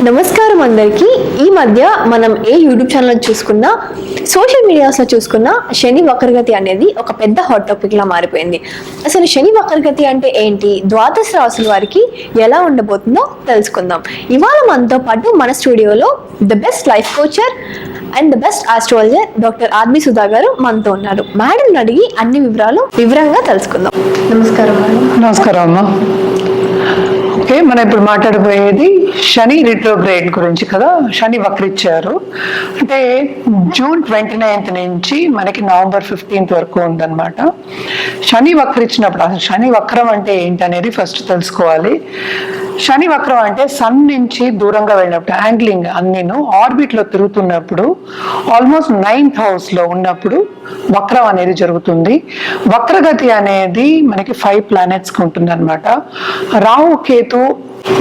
నమస్కారం అందరికీ. ఈ మధ్య మనం ఏ యూట్యూబ్ ఛానల్ చూసుకున్నా, సోషల్ మీడియాస్లో చూసుకున్నా శని వక్రగతి అనేది ఒక పెద్ద హాట్ టాపిక్ లా మారిపోయింది. అసలు శని వక్రగతి అంటే ఏంటి, ద్వాదశ రాశుల వారికి ఎలా ఉండబోతుందో తెలుసుకుందాం. ఇవాళ మనతో పాటు మన స్టూడియోలో the best life coacher and the best astrologer doctor army Sudha గారు మనతో ఉన్నారు. మేడం అడిగి అన్ని వివరంగా తెలుసుకుందాం. నమస్కారం మేడం. నమస్కారం అమ్మా. ఓకే, మనం ఇప్పుడు మాట్లాడబోయేది శని రిట్రోగ్రేడ్ గురించి కదా. శని వక్రిచ్చారు అంటే జూన్ 29th నుంచి మనకి నవంబర్ 15th వరకు ఉందన్నమాట. శని వక్రిచ్చినప్పుడు అసలు శని వక్రం అంటే ఏంటి అనేది ఫస్ట్ తెలుసుకోవాలి. శని వక్రం అంటే సన్ నుంచి దూరంగా వెళ్ళినప్పుడు, యాంగ్లింగ్ అన్నీను ఆర్బిట్ లో తిరుగుతున్నప్పుడు, ఆల్మోస్ట్ 9th house లో ఉన్నప్పుడు వక్రం అనేది జరుగుతుంది. వక్రగతి అనేది మనకి 5 planets కి ఉంటుంది అనమాట. రాహు కేతు,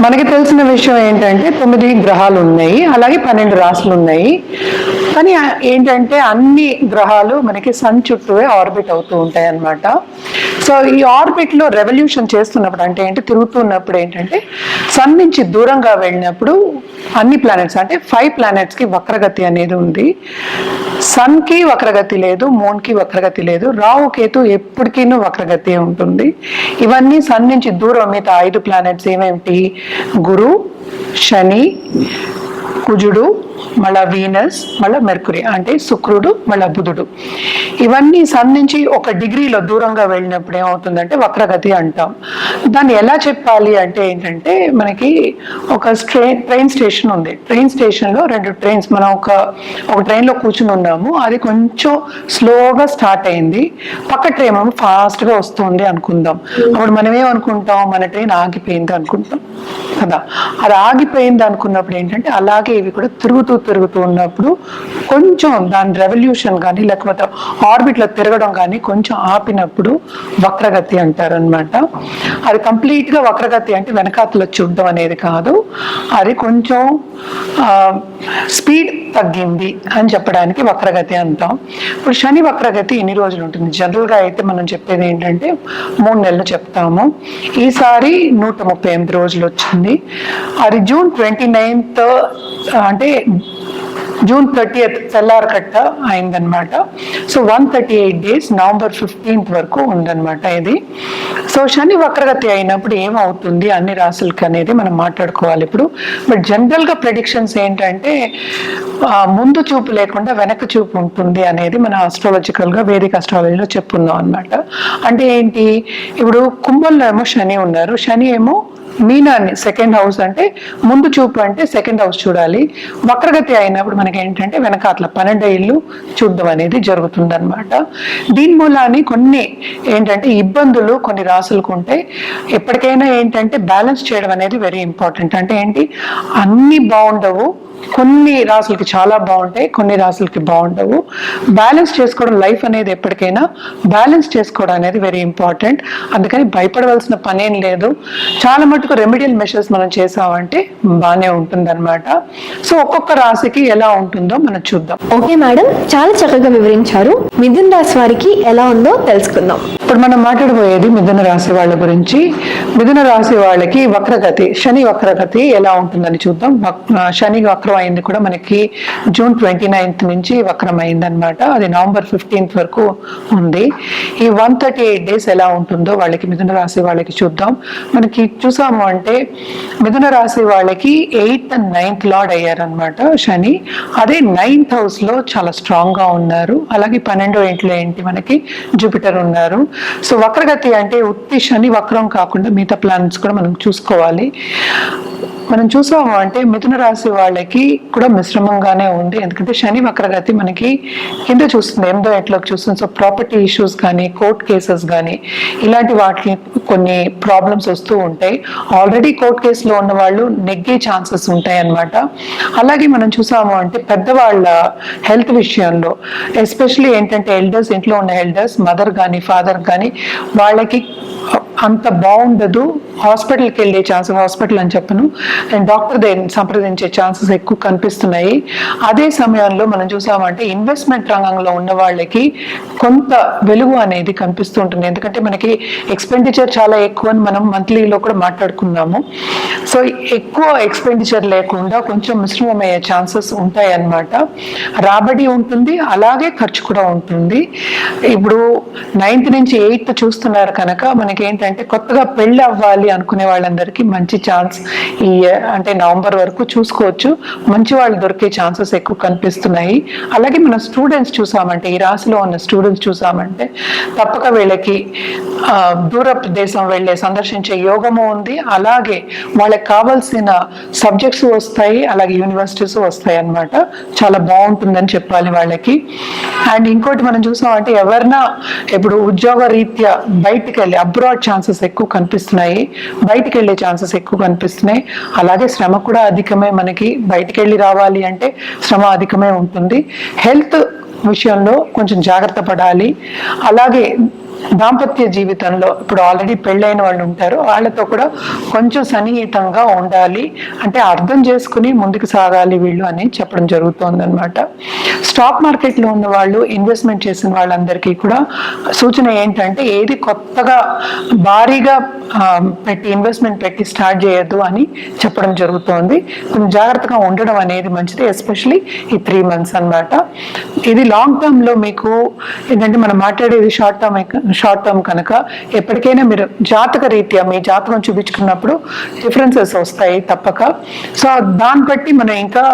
మనకి తెలిసిన విషయం ఏంటంటే 9 గ్రహాలు ఉన్నాయి, అలాగే 12 రాశులు ఉన్నాయి. కానీ ఏంటంటే అన్ని గ్రహాలు మనకి సన్ చుట్టూవే ఆర్బిట్ అవుతూ ఉంటాయి అన్నమాట. సో ఈ ఆర్బిట్ లో రెవల్యూషన్ చేస్తున్నప్పుడు అంటే ఏంటి, తిరుగుతున్నప్పుడు ఏంటంటే సన్ నుంచి దూరంగా వెళ్ళినప్పుడు అన్ని ప్లానెట్స్ అంటే 5 planets కి వక్రగతి అనేది ఉంది. సన్ కి వక్రగతి లేదు, మూన్ కి వక్రగతి లేదు, రాహు కేతు ఎప్పటికీ వక్రగతి ఉంటుంది. ఇవన్నీ సన్ నుంచి దూరం మిగతా 5 planets ఏమేమిటి, గురు, శని, కుజుడు, మళ్ళా వీనస్, మళ్ళా మెర్కురీ అంటే శుక్రుడు, మళ్ళా బుధుడు, ఇవన్నీ సన్ నుంచి 1 డిగ్రీలో దూరంగా వెళ్ళినప్పుడు ఏమవుతుందంటే వక్రగతి అంటాం. దాన్ని ఎలా చెప్పాలి అంటే ఏంటంటే, మనకి ఒక ట్రైన్ స్టేషన్ ఉంది. ట్రైన్ స్టేషన్లో 2 ట్రైన్స్, మనం ఒక ట్రైన్లో కూర్చుని ఉన్నాము, అది కొంచెం స్లోగా స్టార్ట్ అయింది, పక్క ట్రైన్ ఏమో ఫాస్ట్గా వస్తుంది అనుకుందాం. అప్పుడు మనం ఏమనుకుంటాం, మన ట్రైన్ ఆగిపోయింది అనుకుంటాం కదా. అది ఆగిపోయింది అనుకున్నప్పుడు ఏంటంటే అలాగే ఇవి కూడా తిరుగుతూ ఉన్నప్పుడు కొంచెం దాని రెవల్యూషన్ కానీ లేకపోతే ఆర్బిట్లో తిరగడం కానీ కొంచెం ఆపినప్పుడు వక్రగతి అంటారు అనమాట. అది కంప్లీట్గా వక్రగతి అంటే వెనకాతలో చూడడం అనేది కాదు, అది కొంచెం స్పీడ్ తగ్గింది అని చెప్పడానికి వక్రగతి అంటాం. ఇప్పుడు శని వక్రగతి ఎన్ని రోజులు ఉంటుంది? జనరల్గా అయితే మనం చెప్పేది ఏంటంటే 3 నెలలు చెప్తాము. ఈసారి 138 రోజులు వచ్చింది. అది జూన్ 29th అంటే జూన్ 30th తెల్లారకట్ట అయిందనమాట. సో 138 days నవంబర్ 15th వరకు ఉందన్నమాట ఇది. సో శని వక్రగతి అయినప్పుడు ఏమవుతుంది అన్ని రాశులకి అనేది మనం మాట్లాడుకోవాలి ఇప్పుడు. బట్ జనరల్గా ప్రెడిక్షన్స్ ఏంటంటే ముందు చూపు లేకుండా వెనక చూపు ఉంటుంది అనేది మన ఆస్ట్రాలజికల్గా వేదిక ఆస్ట్రాలజీలో చెప్పుకుందాం అనమాట. అంటే ఏంటి, ఇప్పుడు కుంభంలో ఏమో శని ఉన్నారు, శని ఏమో మీనాన్ని 2nd house అంటే ముందు చూపు అంటే 2nd house చూడాలి. వక్రగతి అయినప్పుడు మనకి ఏంటంటే వెనకాతల 12 ఇళ్ళు చూడడం అనేది జరుగుతుంది అనమాట. దీని మూలాన్ని కొన్ని ఏంటంటే ఇబ్బందులు కొన్ని రాసులకు ఉంటాయి. ఎప్పటికైనా ఏంటంటే బ్యాలెన్స్ చేయడం అనేది వెరీ ఇంపార్టెంట్. అంటే ఏంటి, అన్ని బాగుండవు, కొన్ని రాసులకి చాలా బాగుంటాయి, కొన్ని రాసులకి బాగుండవు. బ్యాలెన్స్ చేసుకోవడం, లైఫ్ అనేది ఎప్పటికైనా బ్యాలెన్స్ చేసుకోవడం అనేది వెరీ ఇంపార్టెంట్. అందుకని భయపడవలసిన పనేం లేదు. చాలా మటుకు రెమెడియల్ మెషర్స్ మనం చేసామంటే బాగానే ఉంటుంది అనమాట. సో ఒక్కొక్క రాశికి ఎలా ఉంటుందో మనం చూద్దాం. ఓకే మేడం, చాలా చక్కగా వివరించారు. మిథున రాశి వారికి ఎలా ఉందో తెలుసుకుందాం. ఇప్పుడు మనం మాట్లాడబోయేది మిథున రాశి వాళ్ళ గురించి. మిథున రాశి వాళ్ళకి వక్రగతి, శని వక్రగతి ఎలా ఉంటుందని చూద్దాం. శని వక్రం అయింది కూడా మనకి జూన్ 29th నుంచి వక్రం అయింది అనమాట. అది నవంబర్ 15th వరకు ఉంది. ఈ 138 days ఎలా ఉంటుందో వాళ్ళకి మిథున రాశి వాళ్ళకి చూద్దాం. మనకి చూసాము అంటే మిథున రాశి వాళ్ళకి 8th and 9th లార్డ్ అయ్యారనమాట శని. అదే 9th house లో చాలా స్ట్రాంగ్ గా ఉన్నారు. అలాగే 12వ ఇంట్లో ఏంటి మనకి జూపిటర్ ఉన్నారు. సో వక్రగతి అంటే ఉత్తి శని వక్రం కాకుండా మిగతా ప్లానెట్స్ కూడా మనం చూసుకోవాలి. మనం చూసాము అంటే మిథున రాశి వాళ్ళకి కూడా మిశ్రమంగానే ఉంది. ఎందుకంటే శని వక్రగతి మనకి కింద చూస్తుంది, 8వ ఇంట్లోకి చూస్తుంది. సో ప్రాపర్టీ ఇష్యూస్ కానీ, కోర్ట్ కేసెస్ కానీ, ఇలాంటి వాటికి కొన్ని ప్రాబ్లమ్స్ వస్తూ ఉంటాయి. ఆల్రెడీ కోర్ట్ కేసులో ఉన్న వాళ్ళు నెగ్గే ఛాన్సెస్ ఉంటాయి అన్నమాట. అలాగే మనం చూసాము అంటే పెద్దవాళ్ళ హెల్త్ విషయంలో, ఎస్పెషలీ ఏంటంటే ఎల్డర్స్, ఇంట్లో ఉన్న ఎల్డర్స్, మదర్ కానీ ఫాదర్ కానీ, వాళ్ళకి అంత బాగుండదు, హాస్పిటల్కి వెళ్ళే ఛాన్సెస్, హాస్పిటల్ అని చెప్పను, డాక్టర్ దగ్గర సంప్రదించే ఛాన్సెస్ ఎక్కువ కనిపిస్తున్నాయి. అదే సమయంలో మనం చూసామంటే ఇన్వెస్ట్మెంట్ రంగంలో ఉన్న వాళ్ళకి కొంత వెలుగు అనేది కనిపిస్తూ ఉంటుంది. ఎందుకంటే మనకి ఎక్స్పెండిచర్ చాలా ఎక్కువ అని మనం మంత్లీలో కూడా మాట్లాడుకున్నాము. సో ఎక్కువ ఎక్స్పెండిచర్ లేకుండా కొంచెం మిశ్రమమయ్యే ఛాన్సెస్ ఉంటాయి అన్నమాట. రాబడి ఉంటుంది, అలాగే ఖర్చు కూడా ఉంటుంది. ఇప్పుడు 9th నుంచి 8th చూస్తున్నారు కనుక మనకి ఏంటంటే కొత్తగా పెళ్ళి అవ్వాలి అనుకునే వాళ్ళందరికీ మంచి ఛాన్స్ ఈ అంటే నవంబర్ వరకు చూసుకోవచ్చు. మంచి వాళ్ళు దొరికే ఛాన్సెస్ ఎక్కువ కనిపిస్తున్నాయి. అలాగే మన స్టూడెంట్స్ చూసామంటే, ఈ రాశిలో ఉన్న స్టూడెంట్స్ చూసామంటే తప్పక వీళ్ళకి దూర ప్రదేశం వెళ్ళే సందర్శించే యోగము ఉంది. అలాగే వాళ్ళకి కావాల్సిన సబ్జెక్ట్స్ వస్తాయి, అలాగే యూనివర్సిటీస్ వస్తాయి అన్నమాట. చాలా బాగుంటుందని చెప్పాలి వాళ్ళకి. అండ్ ఇంకోటి మనం చూసామంటే ఎవరైనా ఇప్పుడు ఉద్యోగ రీత్యా బయటికి వెళ్ళి అబ్రాడ్ ఛాన్సెస్ ఎక్కువ కనిపిస్తున్నాయి, బయటికి వెళ్ళే ఛాన్సెస్ ఎక్కువ కనిపిస్తున్నాయి. అలాగే శ్రమ కూడా అధికమే, మనకి బయటికి వెళ్ళి రావాలి అంటే శ్రమ అధికమే ఉంటుంది. హెల్త్ విషయంలో కొంచెం జాగ్రత్త పడాలి. అలాగే దాంపత్య జీవితంలో ఇప్పుడు ఆల్రెడీ పెళ్ళైన వాళ్ళు ఉంటారు, వాళ్ళతో కూడా కొంచెం సన్నిహితంగా ఉండాలి, అంటే అర్థం చేసుకుని ముందుకు సాగాలి వీళ్ళు అని చెప్పడం జరుగుతుంది అనమాట. స్టాక్ మార్కెట్లో ఉన్న వాళ్ళు, ఇన్వెస్ట్మెంట్ చేసిన వాళ్ళందరికీ కూడా సూచన ఏంటంటే ఏది కొత్తగా భారీగా పెట్టి ఇన్వెస్ట్మెంట్ పెట్టి స్టార్ట్ చేయొద్దు అని చెప్పడం జరుగుతుంది. కొంచెం జాగ్రత్తగా ఉండడం అనేది మంచిది, ఎస్పెషలీ ఈ 3 months అన్నమాట. ఇది లాంగ్ టర్మ్లో మీకు ఏంటంటే మనం మాట్లాడేది షార్ట్ టర్మ్ కనుక ఎప్పటికైనా మీరు జాతక రీత్యా మీ జాతకం చూపించుకున్నప్పుడు డిఫరెన్సెస్ వస్తాయి తప్పక. సో దాన్ని బట్టి మనం ఇంకా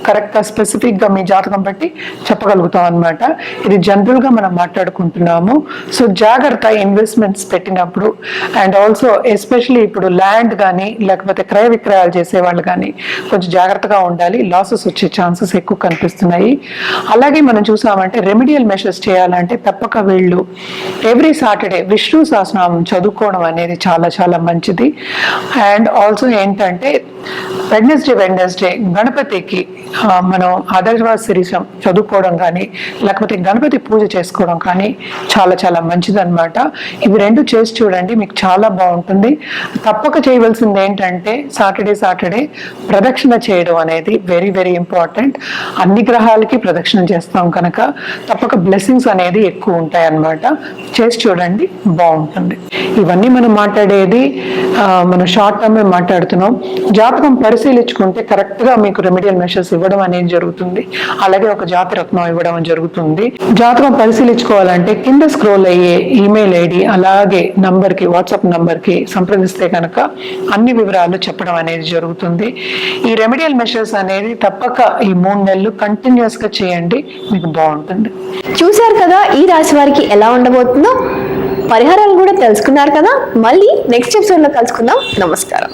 కరెక్ట్గా స్పెసిఫిక్గా మీ జాతకం బట్టి చెప్పగలుగుతాం అనమాట. ఇది జనరల్గా మనం మాట్లాడుకుంటున్నాము. సో జాగ్రత్త ఇన్వెస్ట్మెంట్స్ పెట్టినప్పుడు, అండ్ ఆల్సో ఎస్పెషలీ ఇప్పుడు ల్యాండ్ కానీ లేకపోతే క్రయ విక్రయాలు చేసే వాళ్ళు కానీ కొంచెం జాగ్రత్తగా ఉండాలి, లాసెస్ వచ్చే ఛాన్సెస్ ఎక్కువ కనిపిస్తున్నాయి. అలాగే మనం చూసామంటే రెమెడియల్ మెషర్స్ చేయాలంటే తప్పక వీళ్ళు ఎవ్రీ సాటర్డే విష్ణు సహస్రనామం చదువుకోవడం అనేది చాలా చాలా మంచిది. అండ్ ఆల్సో ఏంటంటే వెడ్నెస్డే గణపతికి మనం ఆదర్శవాద శిరీషం చదువుకోవడం కానీ లేకపోతే గణపతి పూజ చేసుకోవడం కానీ చాలా చాలా మంచిది అనమాట. ఇవి 2 చేసి చూడండి, మీకు చాలా బాగుంటుంది. తప్పక చేయవలసింది ఏంటంటే సాటర్డే ప్రదక్షిణ చేయడం అనేది వెరీ వెరీ ఇంపార్టెంట్. అన్ని గ్రహాలకి ప్రదక్షిణ చేస్తాం కనుక తప్పక బ్లెస్సింగ్స్ అనేది ఎక్కువ ఉంటాయి అన్నమాట. చేసి చూడండి, బాగుంటుంది. ఇవన్నీ మనం మాట్లాడేది మనం షార్ట్ టర్మ్ మాట్లాడుతున్నాం. జాతకం పరిశీలించుకుంటే కరెక్ట్గా మీకు రెమెడియల్ మెషర్స్ ఇవ్వడం అనేది జరుగుతుంది. అలాగే ఒక జాతి రత్నం ఇవ్వడం జరుగుతుంది. జాతకం పరిశీలించుకోవాలంటే కింద స్క్రోల్ అయ్యే ఈమెయిల్ ఐడి అలాగే నంబర్కి, వాట్సాప్ నంబర్కి సంప్రదిస్తే కనుక అన్ని వివరాలు చెప్పడం అనేది జరుగుతుంది. ఈ రెమెడియల్ మెషర్స్ అనేది తప్పక ఈ 3 నెలలు కంటిన్యూస్గా చేయండి, మీకు బాగుంటుంది. చూశారు కదా ఈ రాశి వారికి ఎలా ఉండబోతుందో, పరిహారాలు కూడా తెలుసుకున్నారు కదా. మళ్ళీ నెక్స్ట్ ఎపిసోడ్లో కలుసుకుందాం. నమస్కారం.